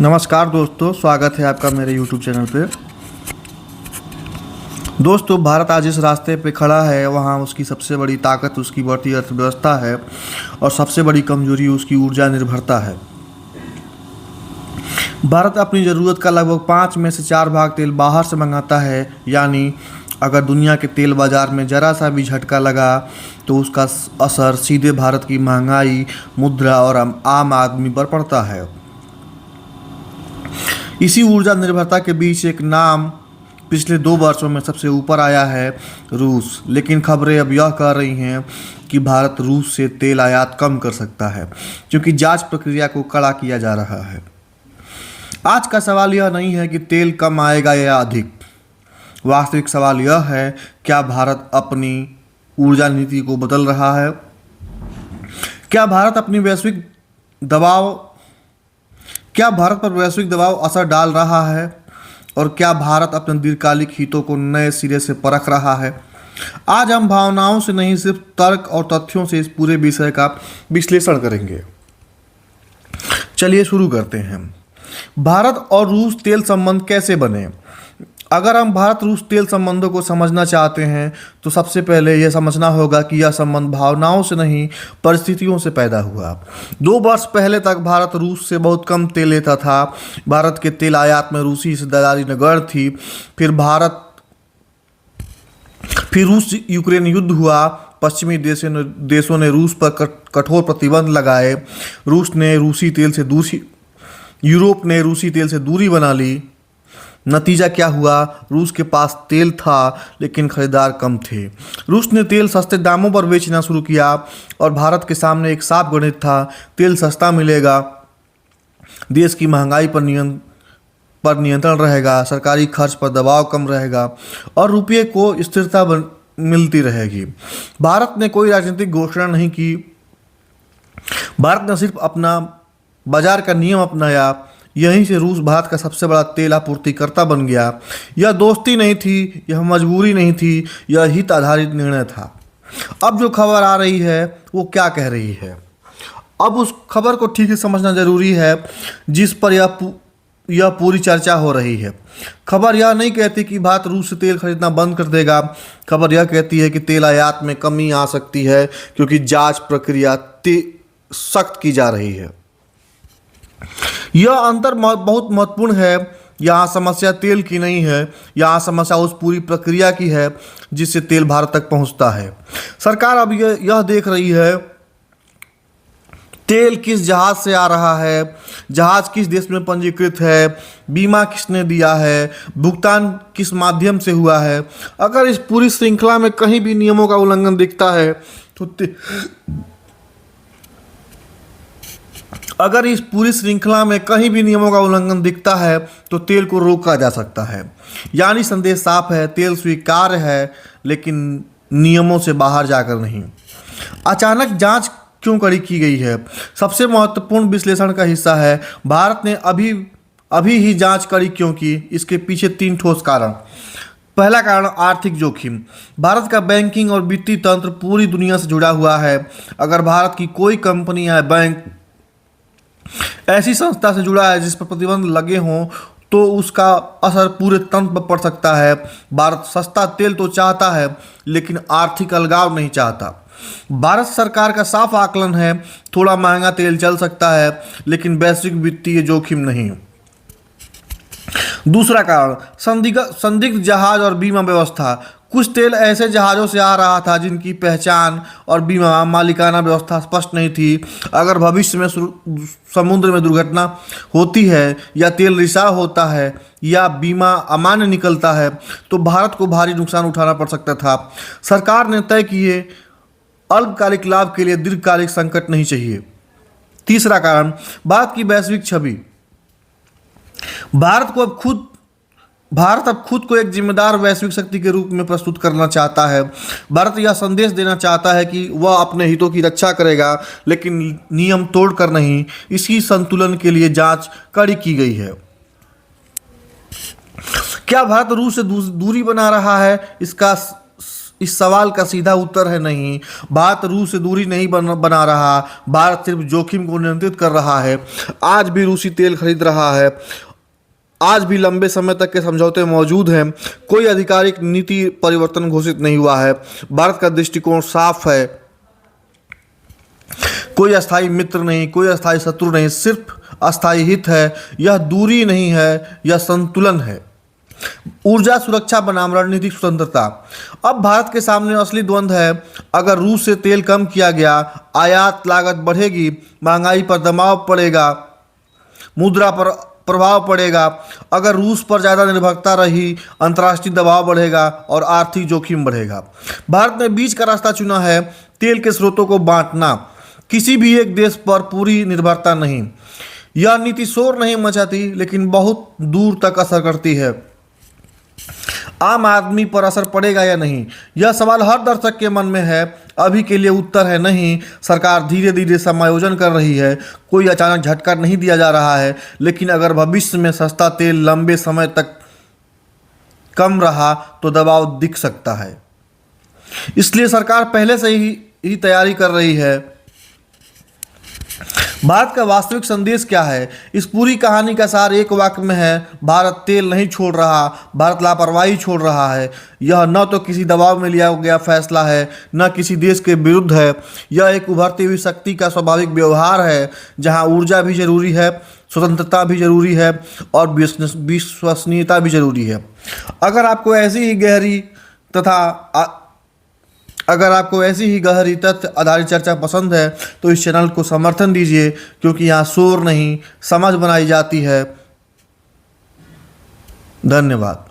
नमस्कार दोस्तों, स्वागत है आपका मेरे YouTube चैनल पे। दोस्तों, भारत आज जिस रास्ते पे खड़ा है वहाँ उसकी सबसे बड़ी ताकत उसकी बढ़ती अर्थव्यवस्था है और सबसे बड़ी कमजोरी उसकी ऊर्जा निर्भरता है। भारत अपनी ज़रूरत का लगभग 5 में से 4 भाग तेल बाहर से मंगाता है, यानी अगर दुनिया के तेल बाज़ार में ज़रा सा भी झटका लगा तो उसका असर सीधे भारत की महंगाई, मुद्रा और आम आदमी पर पड़ता है। इसी ऊर्जा निर्भरता के बीच एक नाम पिछले 2 वर्षों में सबसे ऊपर आया है, रूस। लेकिन खबरें अब यह कह रही हैं कि भारत रूस से तेल आयात कम कर सकता है, क्योंकि जांच प्रक्रिया को कड़ा किया जा रहा है। आज का सवाल यह नहीं है कि तेल कम आएगा या अधिक। वास्तविक सवाल यह है, क्या भारत अपनी ऊर्जा नीति को बदल रहा है? क्या भारत पर वैश्विक दबाव असर डाल रहा है? और क्या भारत अपने दीर्घकालिक हितों को नए सिरे से परख रहा है? आज हम भावनाओं से नहीं, सिर्फ तर्क और तथ्यों से इस पूरे विषय का विश्लेषण करेंगे। चलिए शुरू करते हैं। भारत और रूस तेल संबंध कैसे बने? अगर हम भारत रूस तेल संबंधों को समझना चाहते हैं तो सबसे पहले यह समझना होगा कि यह संबंध भावनाओं से नहीं, परिस्थितियों से पैदा हुआ। 2 वर्ष पहले तक भारत रूस से बहुत कम तेल लेता था। भारत के तेल आयात में रूसी हिस्सेदारी नगण्य थी। फिर रूस यूक्रेन युद्ध हुआ। पश्चिमी देशों ने रूस पर कठोर प्रतिबंध लगाए। यूरोप ने रूसी तेल से दूरी बना ली। नतीजा क्या हुआ? रूस के पास तेल था लेकिन खरीदार कम थे। रूस ने तेल सस्ते दामों पर बेचना शुरू किया और भारत के सामने एक साफ गणित था, तेल सस्ता मिलेगा, देश की महंगाई पर नियंत्रण रहेगा, सरकारी खर्च पर दबाव कम रहेगा और रुपये को स्थिरता मिलती रहेगी। भारत ने कोई राजनीतिक घोषणा नहीं की। भारत ने सिर्फ अपना बाजार का नियम अपनाया। यहीं से रूस भारत का सबसे बड़ा तेल आपूर्तिकर्ता बन गया। यह दोस्ती नहीं थी, यह मजबूरी नहीं थी, यह हित आधारित निर्णय था। अब जो खबर आ रही है वो क्या कह रही है? अब उस खबर को ठीक से समझना जरूरी है जिस पर यह पूरी चर्चा हो रही है। खबर यह नहीं कहती कि भारत रूस से तेल खरीदना बंद कर देगा। खबर यह कहती है कि तेल आयात में कमी आ सकती है, क्योंकि जांच प्रक्रिया सख्त की जा रही है। यह अंतर बहुत महत्वपूर्ण है। यहाँ समस्या तेल की नहीं है, यहाँ समस्या उस पूरी प्रक्रिया की है जिससे तेल भारत तक पहुँचता है। सरकार अब यह देख रही है तेल किस जहाज से आ रहा है, जहाज किस देश में पंजीकृत है, बीमा किसने दिया है, भुगतान किस माध्यम से हुआ है। अगर इस पूरी श्रृंखला में कहीं भी नियमों का उल्लंघन दिखता है तो तेल को रोका जा सकता है। यानी संदेश साफ है, तेल स्वीकार्य है लेकिन नियमों से बाहर जाकर नहीं। अचानक जांच क्यों कड़ी की गई है? सबसे महत्वपूर्ण विश्लेषण का हिस्सा है भारत ने अभी ही जांच कड़ी क्यों की। इसके पीछे 3 ठोस कारण। पहला कारण, आर्थिक जोखिम। भारत का बैंकिंग और वित्तीय तंत्र पूरी दुनिया से जुड़ा हुआ है। अगर भारत की कोई कंपनी या बैंक ऐसी संस्था से जुड़ा है जिस पर प्रतिबंध लगे हों तो उसका असर पूरे तंत्र पर पड़ सकता है। भारत सस्ता तेल तो चाहता है लेकिन आर्थिक अलगाव नहीं चाहता। भारत सरकार का साफ आकलन है, थोड़ा महंगा तेल चल सकता है लेकिन वैश्विक वित्तीय जोखिम नहीं। दूसरा कारण, संदिग्ध जहाज और बीमा व्यवस्था। कुछ तेल ऐसे जहाज़ों से आ रहा था जिनकी पहचान और बीमा मालिकाना व्यवस्था स्पष्ट नहीं थी। अगर भविष्य में समुद्र में दुर्घटना होती है या तेल रिसाव होता है या बीमा अमान्य निकलता है तो भारत को भारी नुकसान उठाना पड़ सकता था। सरकार ने तय किए अल्पकालिक लाभ के लिए दीर्घकालिक संकट नहीं चाहिए। तीसरा कारण, भारत की वैश्विक छवि। भारत अब खुद को एक जिम्मेदार वैश्विक शक्ति के रूप में प्रस्तुत करना चाहता है। भारत यह संदेश देना चाहता है कि वह अपने हितों की रक्षा करेगा लेकिन नियम तोड़कर नहीं। इसी संतुलन के लिए जांच कड़ी की गई है। क्या भारत रूस से दूरी बना रहा है? इस सवाल का सीधा उत्तर है नहीं। भारत रूस से दूरी नहीं बना रहा, भारत सिर्फ जोखिम को नियंत्रित कर रहा है। आज भी रूसी तेल खरीद रहा है, आज भी लंबे समय तक के समझौते मौजूद हैं। कोई आधिकारिक नीति परिवर्तन घोषित नहीं हुआ है। भारत का दृष्टिकोण साफ है, कोई अस्थायी मित्र नहीं, कोई अस्थायी शत्रु नहीं, सिर्फ अस्थायी हित है। यह दूरी नहीं है, यह संतुलन है। ऊर्जा सुरक्षा बनाम रणनीतिक स्वतंत्रता। अब भारत के सामने असली द्वंद्व है। अगर रूस से तेल कम किया गया, आयात लागत बढ़ेगी, महंगाई पर दबाव पड़ेगा, मुद्रा पर प्रभाव पड़ेगा। अगर रूस पर ज़्यादा निर्भरता रही, अंतर्राष्ट्रीय दबाव बढ़ेगा और आर्थिक जोखिम बढ़ेगा। भारत ने बीच का रास्ता चुना है, तेल के स्रोतों को बांटना, किसी भी एक देश पर पूरी निर्भरता नहीं। यह नीति शोर नहीं मचाती, लेकिन बहुत दूर तक असर करती है। आम आदमी पर असर पड़ेगा या नहीं, यह सवाल हर दर्शक के मन में है। अभी के लिए उत्तर है नहीं। सरकार धीरे धीरे समायोजन कर रही है, कोई अचानक झटका नहीं दिया जा रहा है। लेकिन अगर भविष्य में सस्ता तेल लंबे समय तक कम रहा तो दबाव दिख सकता है। इसलिए सरकार पहले से ही तैयारी कर रही है। भारत का वास्तविक संदेश क्या है? इस पूरी कहानी का सार एक वाक्य में है, भारत तेल नहीं छोड़ रहा, भारत लापरवाही छोड़ रहा है। यह न तो किसी दबाव में लिया गया फैसला है, न किसी देश के विरुद्ध है। यह एक उभरती हुई शक्ति का स्वाभाविक व्यवहार है, जहां ऊर्जा भी जरूरी है, स्वतंत्रता भी जरूरी है और विश्वसनीयता भी जरूरी है। अगर आपको ऐसी ही गहरी तथ्य आधारित चर्चा पसंद है तो इस चैनल को समर्थन दीजिए, क्योंकि यहाँ शोर नहीं, समझ बनाई जाती है। धन्यवाद।